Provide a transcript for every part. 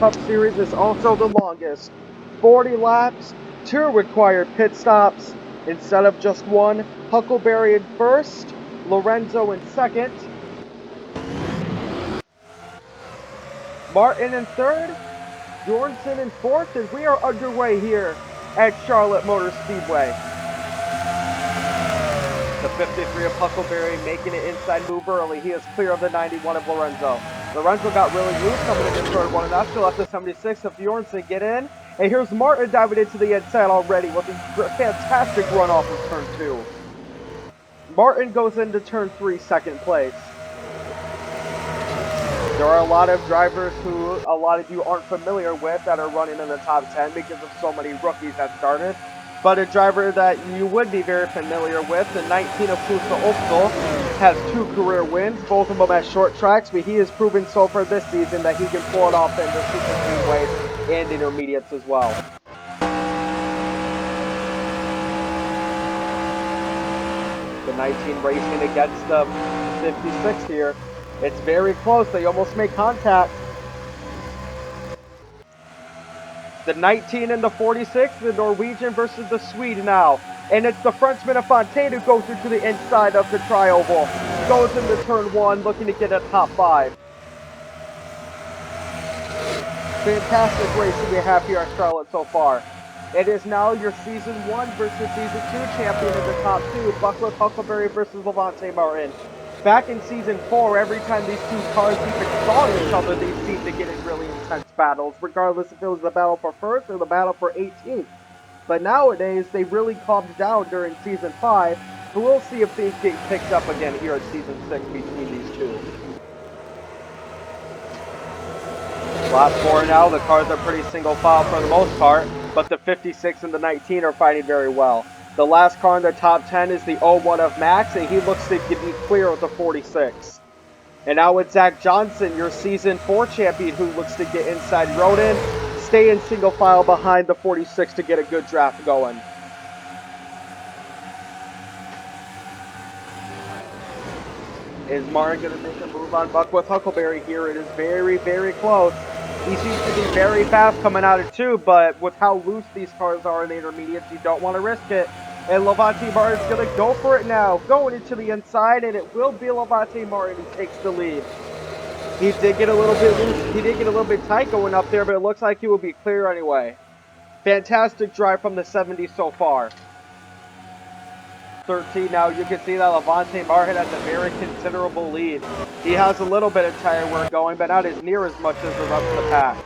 Cup Series is also the longest. 40 laps, 2 required pit stops instead of just one. Huckleberry in first, Lorenzo in second, Martin in third, Bjornsson in fourth, and we are underway here at Charlotte Motor Speedway. The 53 of Huckleberry making it inside move early. He is clear of the 91 of Lorenzo. Lorenzo got really loose coming into third one, and that's still at the 76 of Bjornsson. Get in. And here's Martin diving into the inside already with a fantastic run off of turn 2. Martin goes into turn 3, second place. There are a lot of drivers who a lot of you aren't familiar with that are running in the top 10 because of so many rookies that started. But a driver that you would be very familiar with, the 19 of Fusa Opsal, has 2 career wins, both of them at short tracks, but he has proven so far this season that he can pull it off in the super speedways and intermediates as well. The 19 racing against the 56 here. It's very close. They almost make contact. The 19 and the 46, the Norwegian versus the Swede now. And it's the Frenchman of Fontaine who goes into the inside of the tri-oval. Goes into turn 1, looking to get a top 5. Fantastic racing we have here at Charlotte so far. It is now your Season 1 versus Season 2 champion in the top 2, Bucklet Huckleberry versus Levante Martin. Back in Season 4, every time these two cars even saw each other, they seemed to get in really intense battles, regardless if it was the battle for first or the battle for 18th. But nowadays, they really calmed down during Season 5, so we'll see if things get picked up again here at Season 6 between these two. Lap 4 now, the cars are pretty single file for the most part, but the 56 and the 19 are fighting very well. The last car in the top 10 is the 01 of Max, and he looks to be clear with the 46. And now it's Zach Johnson, your Season 4 champion, who looks to get inside Roden, stay in single file behind the 46 to get a good draft going. Is Martin going to make a move on Buckworth Huckleberry here? It is very, very close. He seems to be very fast coming out of 2, but with how loose these cars are in the intermediates, you don't want to risk it. And Levante Martin's going to go for it now, going into the inside, and it will be Levante Martin who takes the lead. He did get a little bit loose, he did get a little bit tight going up there, but it looks like he will be clear anyway. Fantastic drive from the 70 so far. 13 now, you can see that Levante Martin has a very considerable lead. He has a little bit of tire wear going, but not as near as much as the rest of the pack.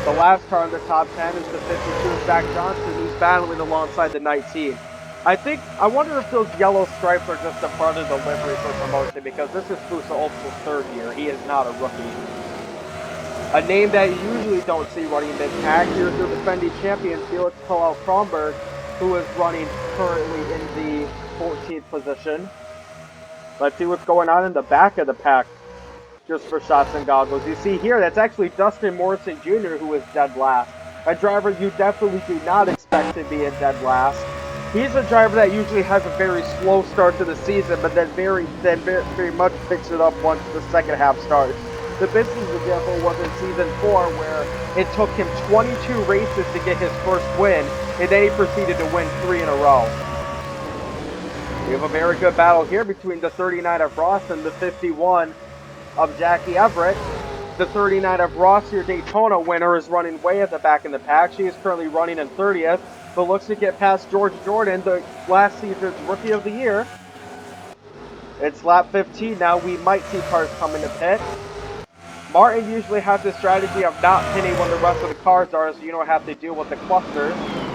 The last car in the top 10 is the 52 of Zach Johnson, who's battling alongside the 19. I wonder if those yellow stripes are just a part of the livery for promotion, because this is Fusa Opsal's 3rd year. He is not a rookie. A name that you usually don't see running mid-pack, here's your defending champion, Felix Kronberg, who is running currently in the 14th position. Let's see what's going on in the back of the pack, just for shots and goggles. You see here, that's actually Dustin Morrison Jr. who is dead last. A driver you definitely do not expect to be in dead last. He's a driver that usually has a very slow start to the season, but then very much picks it up once the second half starts. The business example was in Season 4, where it took him 22 races to get his first win, and then he proceeded to win 3 in a row. We have a very good battle here between the 39 of Ross and the 51 of Jackie Everett. The 39 of Ross, your Daytona winner, is running way at the back in the pack. She is currently running in 30th, but looks to get past George Jordan, the last season's Rookie of the Year. It's lap 15 now. We might see cars come into pit. Martin usually has the strategy of not pitting when the rest of the cars are, so you don't have to deal with the clusters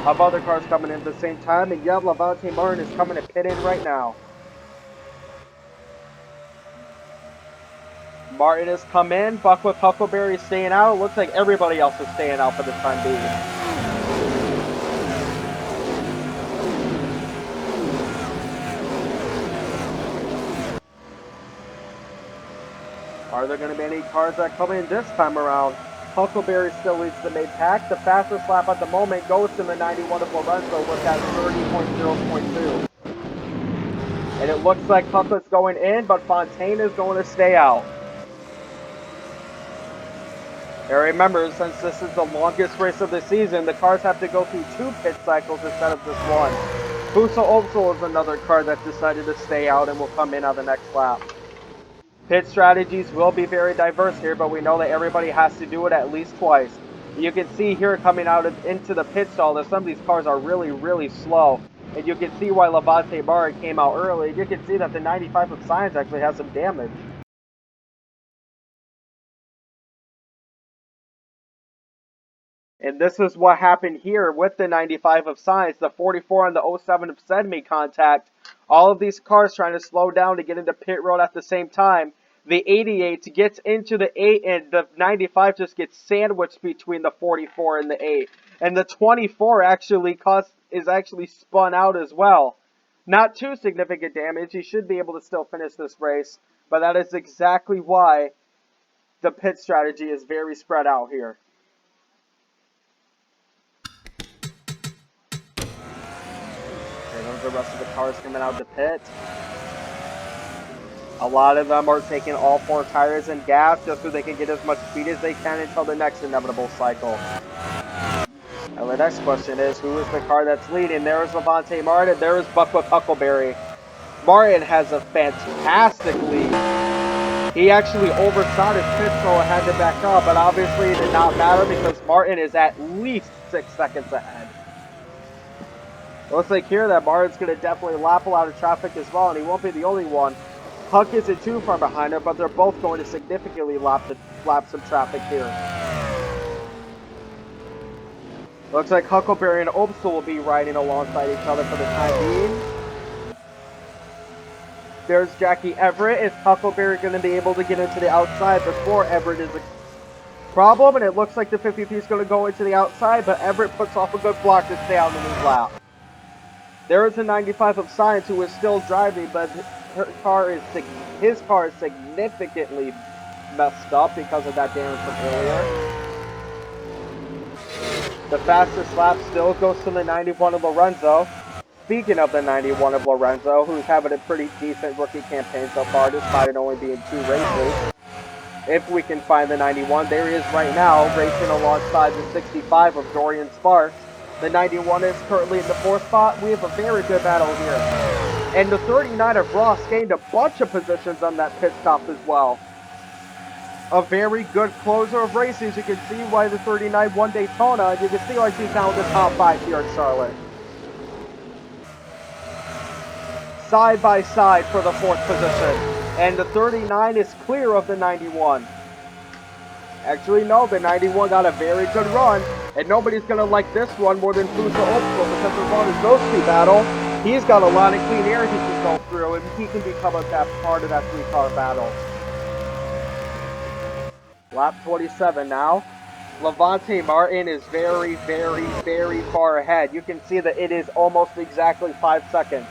of other cars coming in at the same time. And yeah, Levante Martin is coming to pit in right now. Martin has come in. Buckworth Huckleberry is staying out. It looks like everybody else is staying out for the time being. Are there going to be any cars that come in this time around? Huckleberry still leads the mid-pack. The fastest lap at the moment goes to the 91 of Lorenzo with that 30.0.2. And it looks like Huckle's going in, but Fontaine is going to stay out. And remember, since this is the longest race of the season, the cars have to go through 2 pit cycles instead of just 1. Fuso Opsal is another car that decided to stay out and will come in on the next lap. Pit strategies will be very diverse here, but we know that everybody has to do it at least twice. You can see here coming out into the pit stall that some of these cars are really, really slow. And you can see why Levante Barra came out early. You can see that the 95 of Science actually has some damage. And this is what happened here with the 95 of Science, the 44 and the 07 of Sedme contact. All of these cars trying to slow down to get into pit road at the same time. The 88 gets into the 8 and the 95 just gets sandwiched between the 44 and the 8. And the 24 is actually spun out as well. Not too significant damage. He should be able to still finish this race. But that is exactly why the pit strategy is very spread out here. The rest of the cars coming out of the pit. A lot of them are taking all 4 tires and gas just so they can get as much speed as they can until the next inevitable cycle. And the next question is, who is the car that's leading? There is Levante Martin. There is Buckwood Huckleberry. Martin has a fantastic lead. He actually overshot his pit stall and had to back up, but obviously it did not matter because Martin is at least 6 seconds ahead. Looks like here that Martin's going to definitely lap a lot of traffic as well, and he won't be the only one. Huck isn't too far behind him, but they're both going to significantly lap some traffic here. Looks like Huckleberry and Opsal will be riding alongside each other for the time being. There's Jackie Everett. Is Huckleberry going to be able to get into the outside before Everett is a problem? And it looks like the 50P is going to go into the outside, but Everett puts off a good block to stay on the lead lap. There is a 95 of Science who is still driving, but his car is significantly messed up because of that damage from earlier. The fastest lap still goes to the 91 of Lorenzo. Speaking of the 91 of Lorenzo, who's having a pretty decent rookie campaign so far, despite it only being 2 races. If we can find the 91, there he is right now, racing alongside the 65 of Dorian Sparks. The 91 is currently in the 4th spot. We have a very good battle here. And the 39 of Ross gained a bunch of positions on that pit stop as well. A very good closer of races. You can see why the 39 won Daytona. And you can see why she's now in the top 5 here in Charlotte. Side by side for the 4th position. And the 39 is clear of the 91. Actually, no, the 91 got a very good run, and nobody's going to like this one more than Fuso Opsal because as long as those 2 battle, he's got a lot of clean air he can go through, and he can become a part of that 3-car battle. Lap 27 now. Levante Martin is very, very, very far ahead. You can see that it is almost exactly 5 seconds.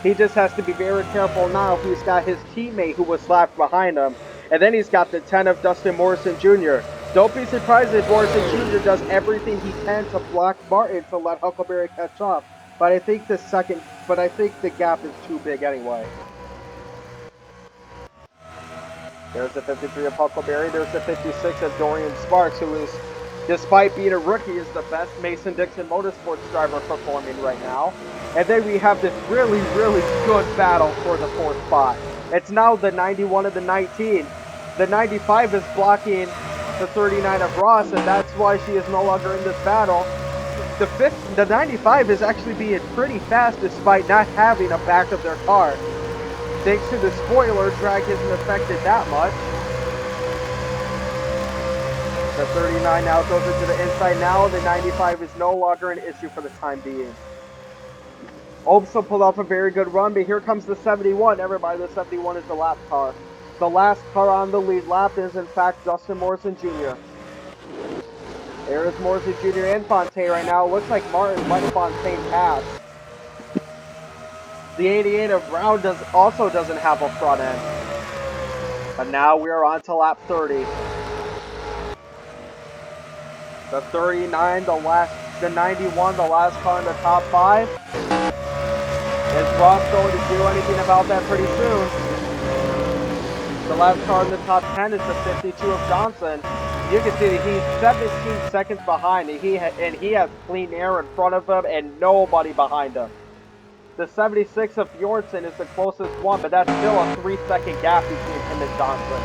He just has to be very careful now. He's got his teammate who was left behind him. And then he's got the 10 of Dustin Morrison Jr. Don't be surprised if Morrison Jr. does everything he can to block Martin to let Huckleberry catch up. But I think the gap is too big anyway. There's the 53 of Huckleberry. There's the 56 of Dorian Sparks, who is, despite being a rookie, is the best Mason-Dixon Motorsports driver performing right now. And then we have this really, really good battle for the 4th spot. It's now the 91 of the 19. The 95 is blocking the 39 of Ross, and that's why she is no longer in this battle. The 95 is actually being pretty fast despite not having a back of their car. Thanks to the spoiler, drag isn't affected that much. The 39 now goes into the inside now. The 95 is no longer an issue for the time being. Opsal pulled off a very good run, but here comes the 71. Everybody, the 71 is the lap car. The last car on the lead lap is, in fact, Dustin Morrison Jr. There is Morrison Jr. and Fontaine right now. It looks like Martin let Fontaine pass. The 88 of Brown also doesn't have a front end. But now we are on to lap 30. The 39, the 91, the last car in the top 5. Is Ross going to do anything about that pretty soon? The last car in the top 10 is the 52 of Johnson. You can see that he's 17 seconds behind, and he has clean air in front of him and nobody behind him. The 76 of Bjornsson is the closest one, but that's still a 3-second gap between him and Johnson.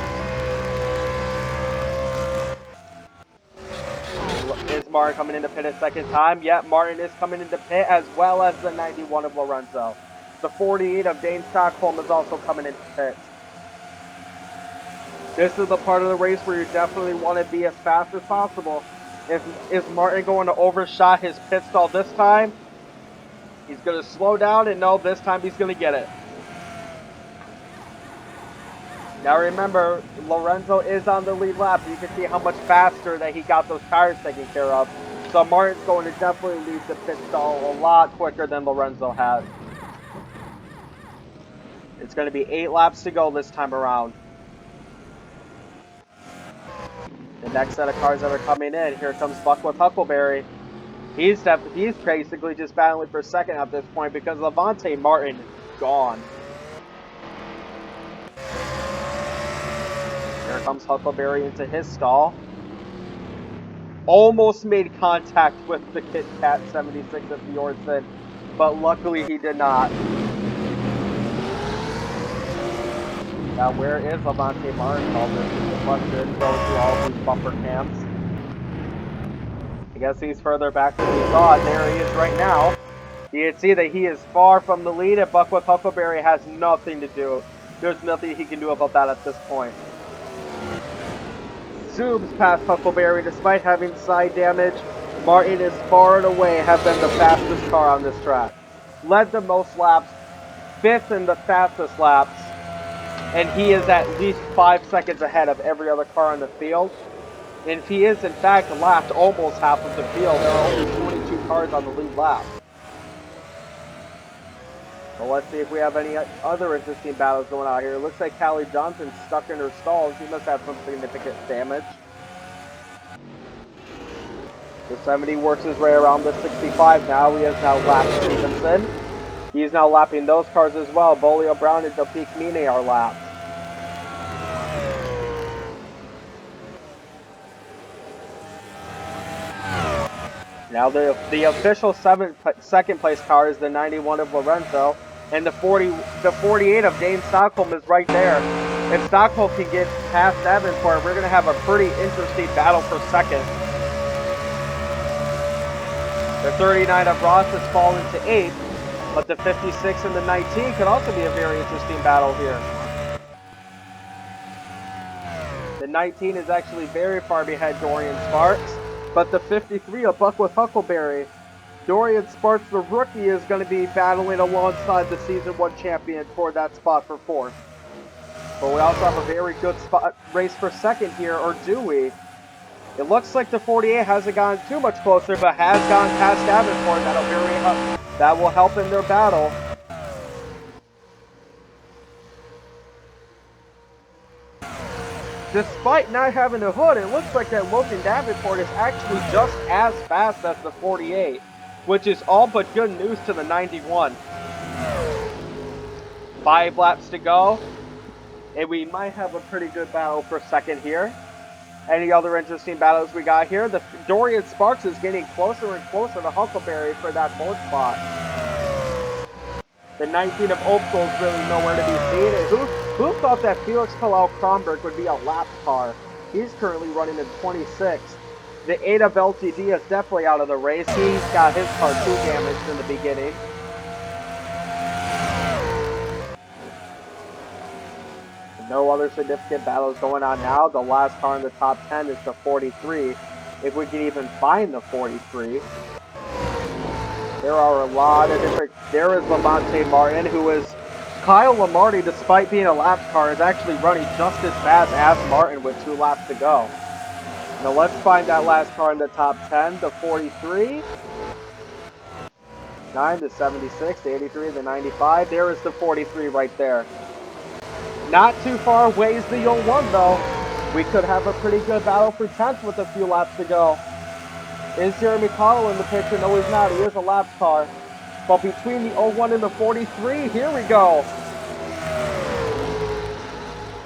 Is Martin coming into pit a second time? Yeah, Martin is coming into pit, as well as the 91 of Lorenzo. The 48 of Dane Stockholm is also coming into pit. This is the part of the race where you definitely want to be as fast as possible. Is Martin going to overshot his pit stall this time? He's going to slow down, and no, this time he's going to get it. Now remember, Lorenzo is on the lead lap. You can see how much faster that he got those tires taken care of. So Martin's going to definitely leave the pit stall a lot quicker than Lorenzo has. It's going to be 8 laps to go this time around. The next set of cars that are coming in, here comes Buck with Huckleberry. He's basically just battling for second at this point because Levante Martin is gone. Here comes Huckleberry into his stall. Almost made contact with the Kit Kat 76 of Bjornsson, but luckily he did not. Now where is Levante Martin? All this is the question. Go through all these bumper cams. I guess he's further back than we thought. There he is right now. You can see that he is far from the lead, and Buck with Huckleberry has nothing to do. There's nothing he can do about that at this point. Zooms past Huckleberry despite having side damage. Martin is far and away have been the fastest car on this track. Led the most laps, 5th in the fastest laps, and he is at least 5 seconds ahead of every other car on the field. And if he is in fact lapped almost half of the field, there are only 22 cars on the lead lap. Well, let's see if we have any other interesting battles going on here. It looks like Callie Johnson's stuck in her stalls. She must have some significant damage. The 70 works his way around the 65 now. He has now lapped Stevenson. He's now lapping those cars as well. Bolio Brown and Dopik Mine are lapped. Now the official second place car is the 91 of Lorenzo, and the 48 of Dane Stockholm is right there. If Stockholm can get past Davenport, we're going to have a pretty interesting battle for second. The 39 of Ross has fallen to 8th, but the 56 and the 19 could also be a very interesting battle here. The 19 is actually very far behind Dorian Sparks. But the 53, a Buck with Huckleberry, Dorian Sparks, the rookie, is going to be battling alongside the Season 1 champion for that spot for 4th. But we also have a very good race for second here, or do we? It looks like the 48 hasn't gone too much closer, but has gone past Davenport. That will help in their battle. Despite not having a hood, it looks like that Logan Davenport is actually just as fast as the 48, which is all but good news to the 91. 5 laps to go, and we might have a pretty good battle for second here. Any other interesting battles we got here? The Dorian Sparks is getting closer and closer to Huckleberry for that 4th spot. The 19 of Opel is really nowhere to be seen. And who thought that Felix Palau-Kronberg would be a lap car? He's currently running in 26th. The 8 of LTD is definitely out of the race. He's got his car too damaged in the beginning. No other significant battles going on now. The last car in the top 10 is the 43. If we can even find the 43. There are a lot of different... There is Levante Martin, who is... Kyle Lamarty, despite being a lap car, is actually running just as fast as Martin with 2 laps to go. Now let's find that last car in the top 10, the 43. 9, the 76, the 83, the 95. There is the 43 right there. Not too far away is the 01 though. We could have a pretty good battle for 10th with a few laps to go. Is Jeremy Connell in the picture? No, he's not. He is a lap car. But between the 01 and the 43, here we go.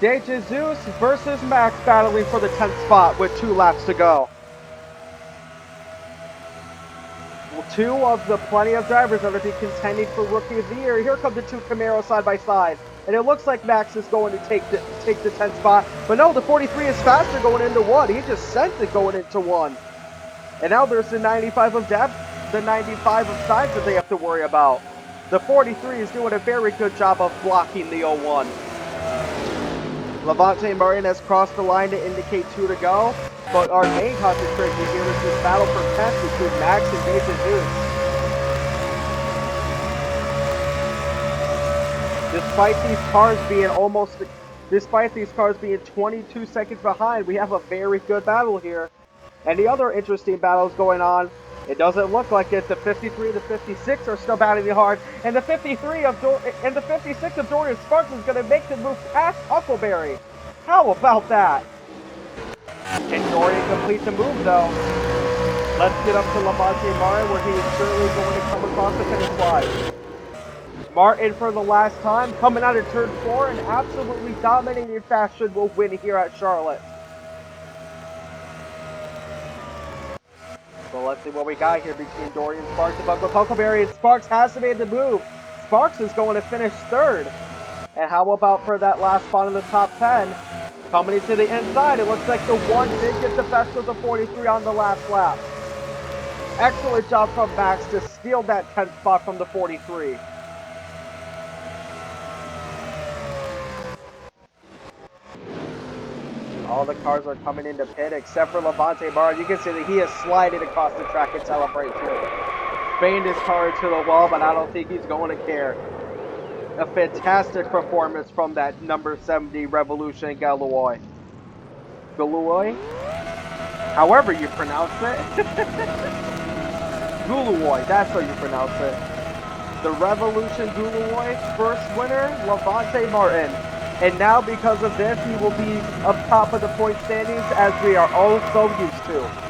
De Jesus versus Max battling for the 10th spot with 2 laps to go. Two of the plenty of drivers that are being contending for Rookie of the Year. Here come the 2 Camaros side by side. And it looks like Max is going to take the 10th spot. But no, the 43 is faster going into 1. He just sent it going into 1. And now there's the 95 of depth, the 95 of sides that they have to worry about. The 43 is doing a very good job of blocking the 01. Levante Martin has crossed the line to indicate 2 to go. But our main concentration here is this battle for 10th between Max and De Jesus. Despite these cars being 22 seconds behind, we have a very good battle here. And the other interesting battles going on, it doesn't look like it. The 53 and the 56 are still battling hard, and the 56 of Dorian Sparks is going to make the move past Huckleberry. How about that? Can Dorian complete the move, though? Let's get up to Levante Martin, where he is certainly going to come across the finish line. Martin, for the last time, coming out of turn 4 and absolutely dominating fashion, will win here at Charlotte. So let's see what we got here between Dorian Sparks and Buckle Huckleberry. And Sparks has made the move. Sparks is going to finish 3rd. And how about for that last spot in the top 10? Coming into the inside, it looks like the 1 did get the best of the 43 on the last lap. Excellent job from Max to steal that 10th spot from the 43. All the cars are coming into pit except for Levante Martin. You can see that he is sliding across the track and celebrate too. Banged his car into the wall, but I don't think he's going to care. A fantastic performance from that number 70 Revolution Galois. Galois? However you pronounce it. Galois, that's how you pronounce it. The Revolution Galois, first winner, Levante Martin. And now, because of this, he will be up top of the point standings, as we are all so used to.